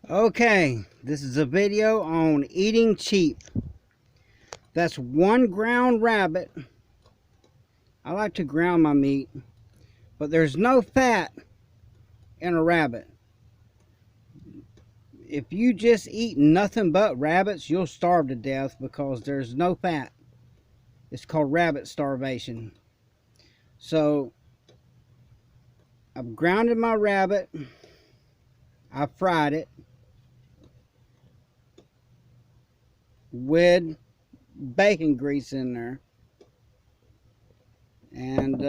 Okay, this is a video on eating cheap. That's one ground rabbit. I like to ground my meat, but there's no fat in a rabbit. If you just eat nothing but rabbits, you'll starve to death because there's no fat. It's called rabbit starvation. So I've grounded my rabbit. I fried it with bacon grease in there, and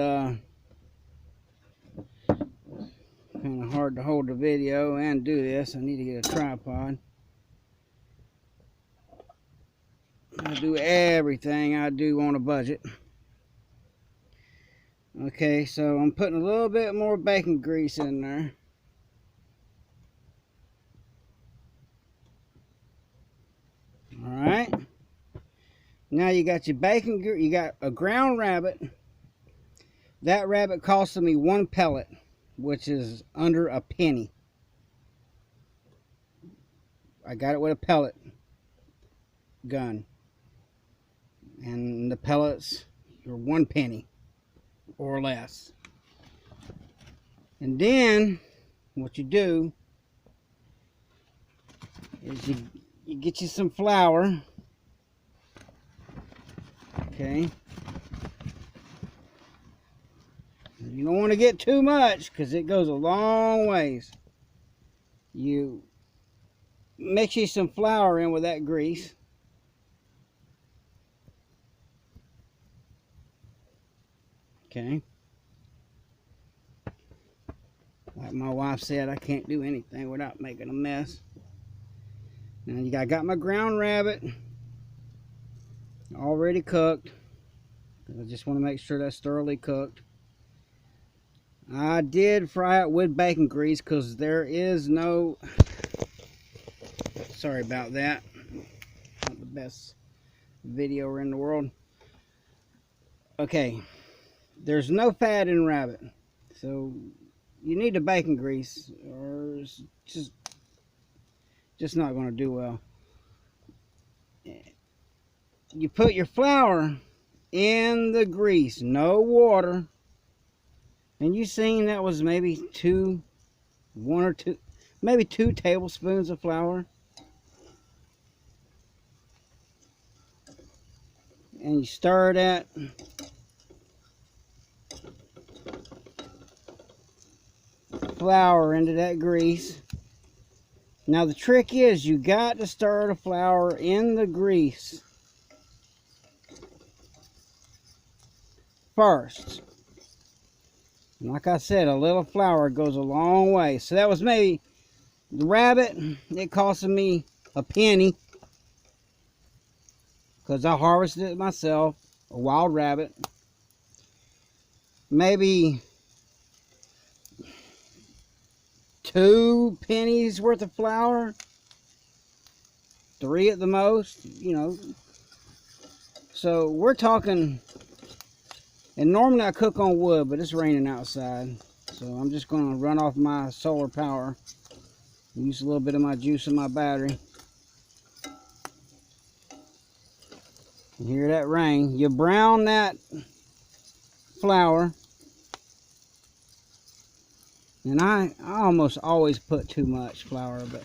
kind of hard to hold the video and do this. I need to get a tripod. I do everything I do on a budget. Okay, so I'm putting a little bit more bacon grease in there. Alright, now you got your bacon grease. You got a ground rabbit. That rabbit costed me 1 pellet, which is under a penny. I got it with a pellet gun, and the pellets are 1 penny or less. And then what you do is you get you some flour. Okay, you don't want to get too much because it goes a long ways. You mix you some flour in with that grease. Okay, like my wife said, I can't do anything without making a mess. Now I got my ground rabbit already cooked. I just want to make sure that's thoroughly cooked. I did fry it with bacon grease because there is no, sorry about that, not the best video in the world. Okay, there's no fat in rabbit, so you need the bacon grease or it's just not going to do well. You put your flour in the grease, no water, and you seen that was maybe maybe 2 tablespoons of flour, and you stir that. Flour into that grease. Now the trick is you got to stir the flour in the grease first. And like I said, a little flour goes a long way. So that was maybe the rabbit. It costed me a penny because I harvested it myself, a wild rabbit. Maybe 2 pennies worth of flour, 3 at the most, you know. So we're talking, and normally I cook on wood, but it's raining outside, so I'm just going to run off my solar power, use a little bit of my juice in my battery. You hear that rain. You brown that flour. And I almost always put too much flour, but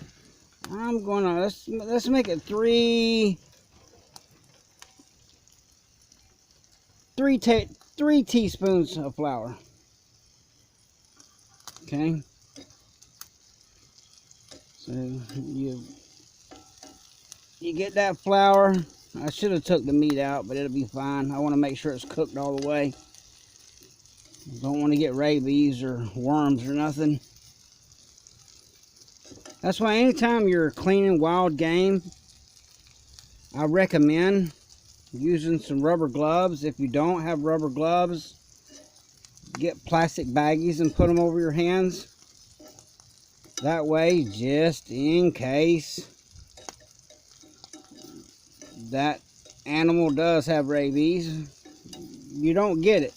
I'm gonna, let's make it 3 teaspoons of flour. Okay. So you get that flour. I should have took the meat out, but it'll be fine. I want to make sure it's cooked all the way. Don't want to get rabies or worms or nothing. That's why anytime you're cleaning wild game, I recommend using some rubber gloves. If you don't have rubber gloves, get plastic baggies and put them over your hands. That way, just in case that animal does have rabies, you don't get it.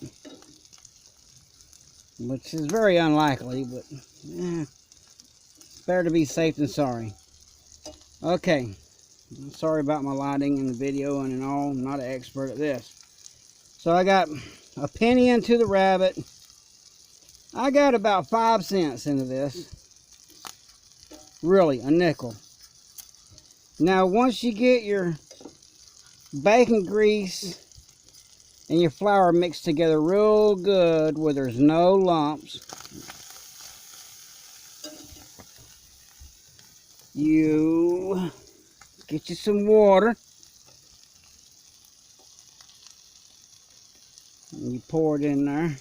Which is very unlikely, but better to be safe than sorry. Okay, sorry about my lighting in the video and all. I'm not an expert at this. So I got a penny into the rabbit. I got about 5 cents into this. Really, a nickel. Now once you get your bacon grease and your flour mixed together real good where there's no lumps, you get you some water and you pour it in there.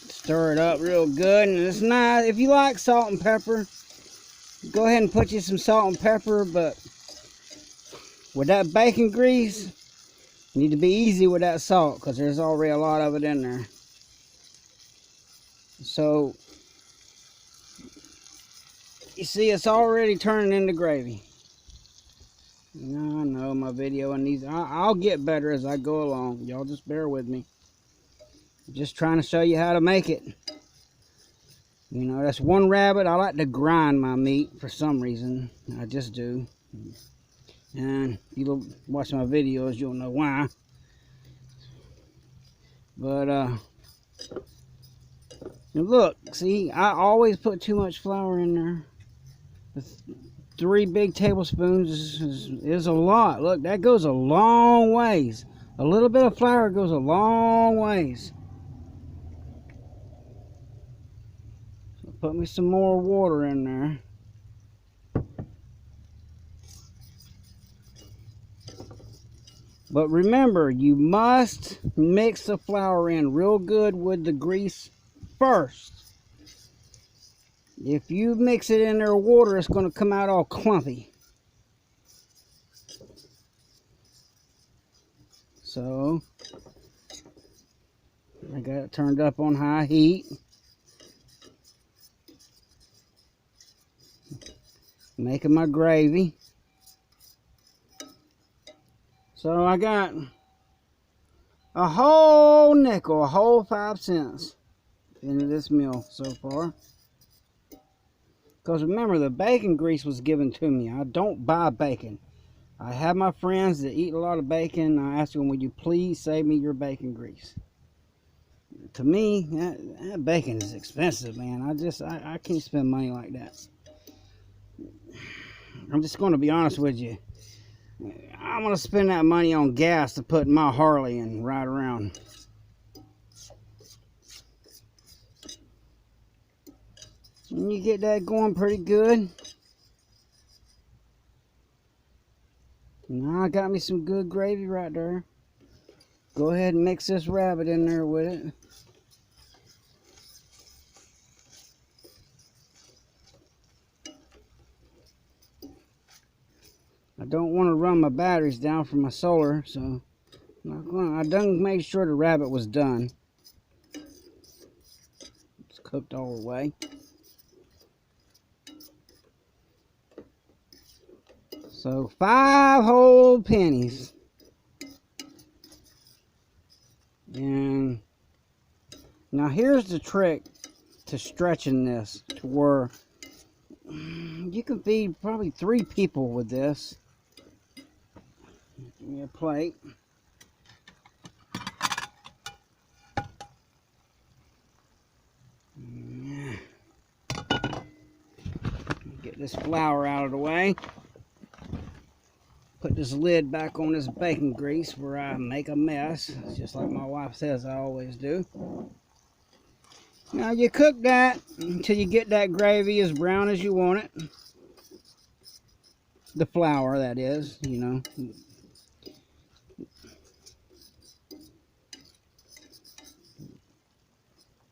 Stir it up real good, and it's nice. If you like salt and pepper, go ahead and put you some salt and pepper, but with that bacon grease, you need to be easy with that salt because there's already a lot of it in there. So you see it's already turning into gravy. I know my video and these, I'll get better as I go along. Y'all just bear with me. Just trying to show you how to make it. You know, that's one rabbit. I like to grind my meat for some reason. I just do. And if you watch my videos, you'll know why. But look, see, I always put too much flour in there. 3 big tablespoons is a lot. Look, that goes a long ways. A little bit of flour goes a long ways. So put me some more water in there. But remember, you must mix the flour in real good with the grease first. If you mix it in there with water, it's going to come out all clumpy. So, I got it turned up on high heat. Making my gravy. So I got a whole nickel, a whole 5 cents into this meal so far. Because remember, the bacon grease was given to me. I don't buy bacon. I have my friends that eat a lot of bacon. I ask them, would you please save me your bacon grease? To me, that bacon is expensive, man. I can't spend money like that. I'm just going to be honest with you. I'm going to spend that money on gas to put in my Harley and ride around. And you get that going pretty good. Now I got me some good gravy right there. Go ahead and mix this rabbit in there with it. I don't want to run my batteries down for my solar, so I done made sure the rabbit was done. It's cooked all the way. So 5 whole pennies. And now here's the trick to stretching this to where you can feed probably 3 people with this. Give me a plate. Get this flour out of the way. Put this lid back on this bacon grease where I make a mess, just like my wife says I always do. Now you cook that until you get that gravy as brown as you want it. The flour, that is, you know.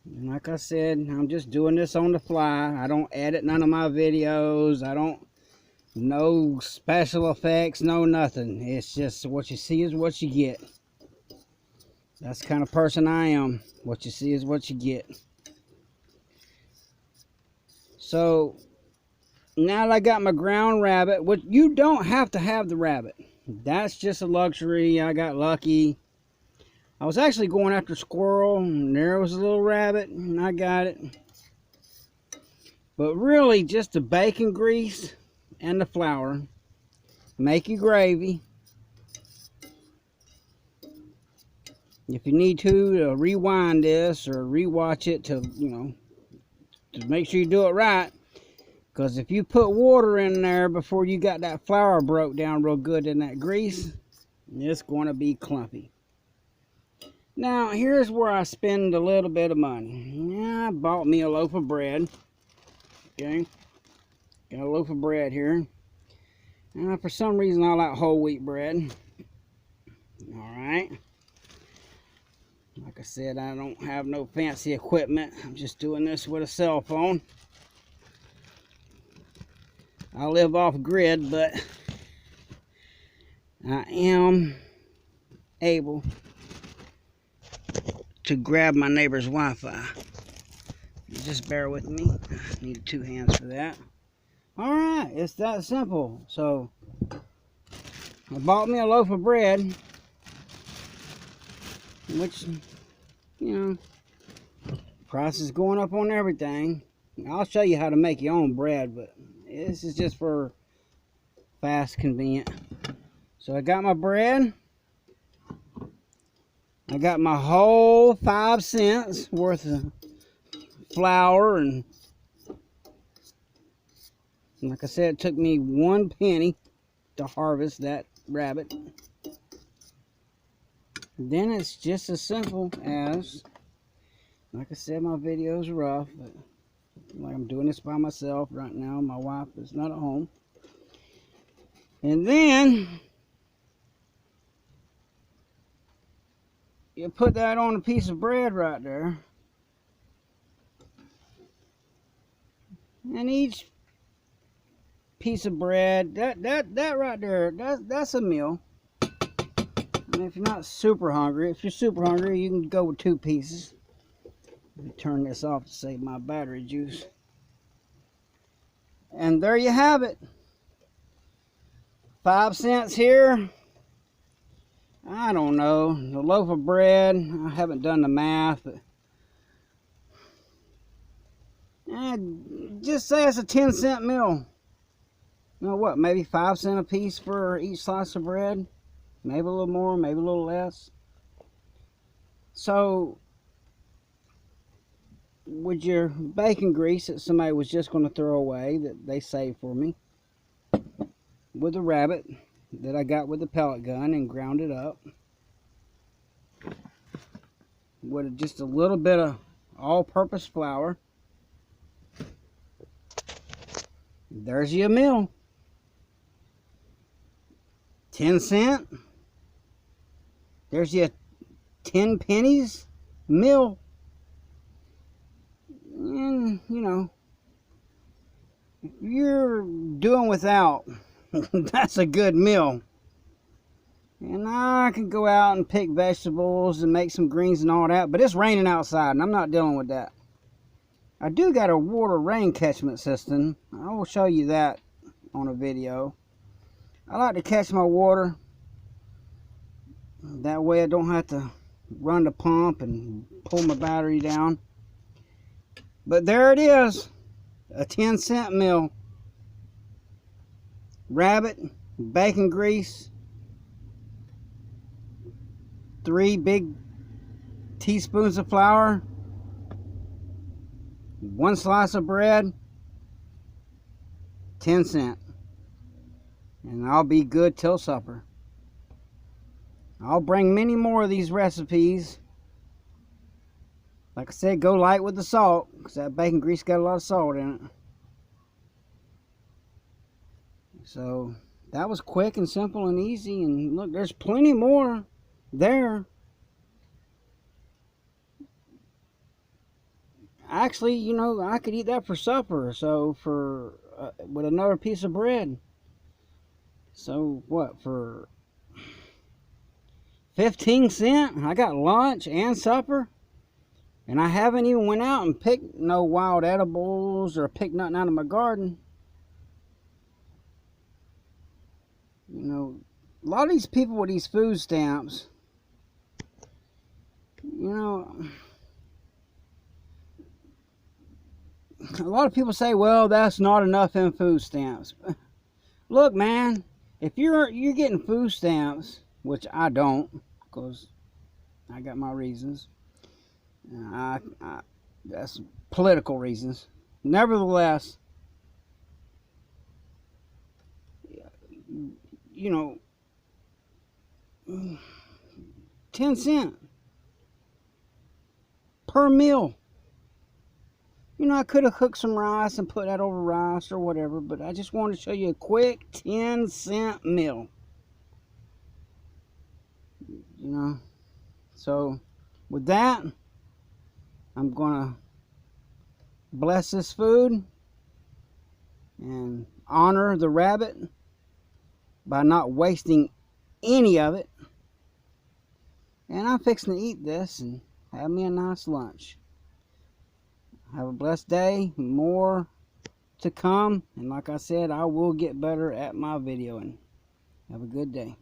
And like I said, I'm just doing this on the fly. I don't edit none of my videos. I don't, no special effects, no nothing. It's just what you see is what you get. That's the kind of person I am. What you see is what you get. So now that I got my ground rabbit, which you don't have to have the rabbit. That's just a luxury. I got lucky. I was actually going after squirrel, and there was a little rabbit, and I got it. But really, just the bacon grease and the flour make you gravy. If you need to rewind this or rewatch it to, to make sure you do it right. Because if you put water in there before you got that flour broke down real good in that grease, it's going to be clumpy. Now, here's where I spend a little bit of money. I bought me a loaf of bread. Okay. Got a loaf of bread here. For some reason, I like whole wheat bread. Alright. Like I said, I don't have no fancy equipment. I'm just doing this with a cell phone. I live off grid, but I am able to grab my neighbor's Wi-Fi. Just bear with me. I need 2 hands for that. Alright, it's that simple. So, I bought me a loaf of bread, which, price is going up on everything. I'll show you how to make your own bread, but this is just for fast, convenient. So I got my bread. I got my whole 5 cents worth of flour, and like I said, it took me 1 penny to harvest that rabbit. Then it's just as simple as, like I said, my video's rough, but like I'm doing this by myself right now. My wife is not at home. And then you put that on a piece of bread right there. And each piece of bread, that right there, that's a meal. And if you're not super hungry, if you're super hungry, you can go with 2 pieces. Let me turn this off to save my battery juice. And there you have it. 5 cents here. I don't know. The loaf of bread, I haven't done the math, but just say it's a 10-cent meal. You know what, maybe 5 cents a piece for each slice of bread. Maybe a little more, maybe a little less. So, with your bacon grease that somebody was just going to throw away, that they saved for me, with the rabbit that I got with the pellet gun and ground it up, with just a little bit of all-purpose flour, there's your meal. 10 cents. There's your 10 pennies meal. And, if you're doing without, that's a good meal. And I can go out and pick vegetables and make some greens and all that, but it's raining outside and I'm not dealing with that. I do got a water rain catchment system. I will show you that on a video. I like to catch my water. That way I don't have to run the pump and pull my battery down. But there it is. A 10-cent meal. Rabbit, bacon grease, 3 big teaspoons of flour, 1 slice of bread, 10 cents. And I'll be good till supper. I'll bring many more of these recipes. Like I said, go light with the salt, because that bacon grease got a lot of salt in it. So, that was quick and simple and easy. And look, there's plenty more there. Actually, I could eat that for supper. So, with another piece of bread. So, what, for 15 cents? I got lunch and supper. And I haven't even went out and picked no wild edibles or picked nothing out of my garden. A lot of these people with these food stamps, You know, a lot of people say, well, that's not enough in food stamps. Look, man, if you're getting food stamps, which I don't, because I got my reasons. That's political reasons. Nevertheless, you know, 10 cents per meal. You know, I could have cooked some rice and put that over rice or whatever, but I just wanted to show you a quick 10-cent meal. You know, so with that, I'm gonna bless this food and honor the rabbit by not wasting any of it. And I'm fixing to eat this and have me a nice lunch. Have a blessed day. More to come. And like I said, I will get better at my videoing. Have a good day.